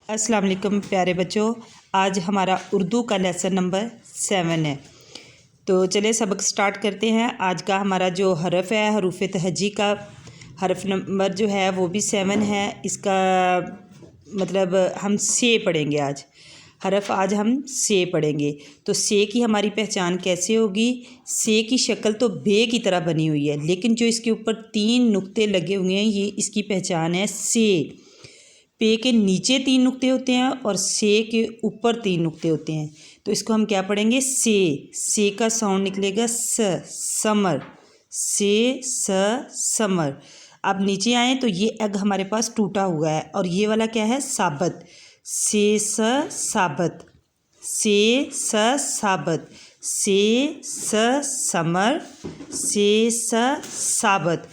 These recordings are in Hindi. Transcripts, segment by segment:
अस्सलाम वालेकुम प्यारे बच्चों, आज हमारा उर्दू का लेसन नंबर 7 है। तो चलिए सबक स्टार्ट करते हैं। आज का हमारा जो हरफ है, हरूफ तहजी का हरफ नंबर जो है वो भी 7 है। इसका मतलब हम से पढ़ेंगे आज हरफ, आज हम से पढ़ेंगे। तो से की हमारी पहचान कैसे होगी? से की शक्ल तो बे की तरह बनी हुई है, लेकिन जो इसके ऊपर 3 नुक्ते लगे हुए हैं ये इसकी पहचान है से। पे के नीचे 3 नुक्ते होते हैं और से के ऊपर 3 नुक्ते होते हैं। तो इसको हम क्या पढ़ेंगे? से का साउंड निकलेगा समर, से समर। अब नीचे आए तो ये एग हमारे पास टूटा हुआ है और ये वाला क्या है? साबत, से साबत, से साबत, से समर, से साबत।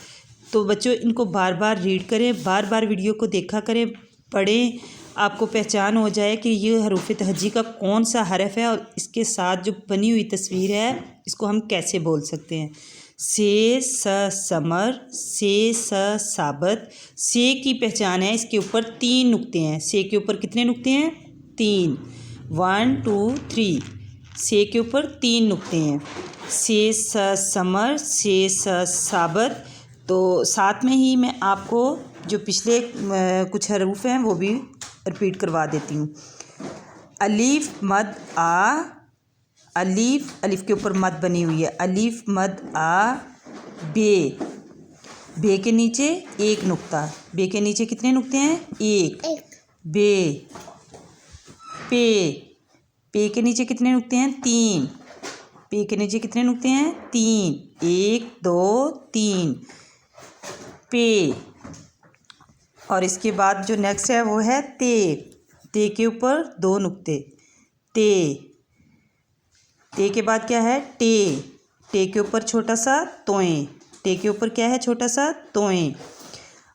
तो बच्चों इनको बार बार रीड करें, बार बार वीडियो को देखा करें, पढ़ें, आपको पहचान हो जाए कि ये हरूफ तहजी का कौन सा हरफ है और इसके साथ जो बनी हुई तस्वीर है इसको हम कैसे बोल सकते हैं। से समर, से साबत। से की पहचान है, इसके ऊपर 3 नुक्ते हैं। से के ऊपर कितने नुक्ते हैं? 3, 1 2 3। से के ऊपर 3 नुक्ते हैं। से समर, से साबत। तो साथ में ही मैं आपको जो पिछले कुछ हरूफ हैं वो भी रिपीट करवा देती हूँ। अलीफ मद आ, अलीफ के ऊपर मद बनी हुई है। अलीफ मद आ, बे के नीचे 1 नुक्ता। बे के नीचे कितने नुक्ते हैं? 1। बे, पे के नीचे कितने नुक्ते हैं? 3। पे के नीचे कितने नुक्ते हैं? 3, 1 2 3। पे, और इसके बाद जो नेक्स्ट है वो है ते के ऊपर 2 नुक्ते। ते के बाद क्या है? टे के ऊपर छोटा सा तोएं। टे के ऊपर क्या है? छोटा सा तोएं।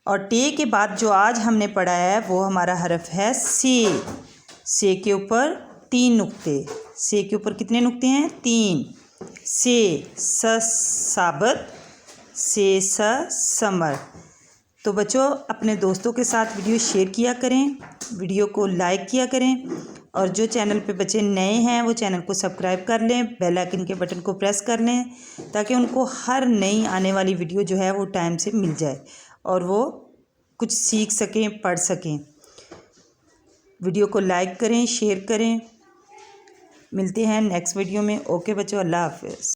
और टे के बाद जो आज हमने पढ़ा है वो हमारा हरफ है से के ऊपर 3 नुक्ते। से के ऊपर कितने नुक्ते हैं? 3। से साबत, से समर। तो बच्चों अपने दोस्तों के साथ वीडियो शेयर किया करें, वीडियो को लाइक किया करें, और जो चैनल पे बच्चे नए हैं वो चैनल को सब्सक्राइब कर लें, बेल आइकन के बटन को प्रेस कर लें ताकि उनको हर नई आने वाली वीडियो जो है वो टाइम से मिल जाए और वो कुछ सीख सकें, पढ़ सकें। वीडियो को लाइक करें, शेयर करें। मिलते हैं नेक्स्ट वीडियो में। ओके बच्चों, अल्लाह हाफ़िज़।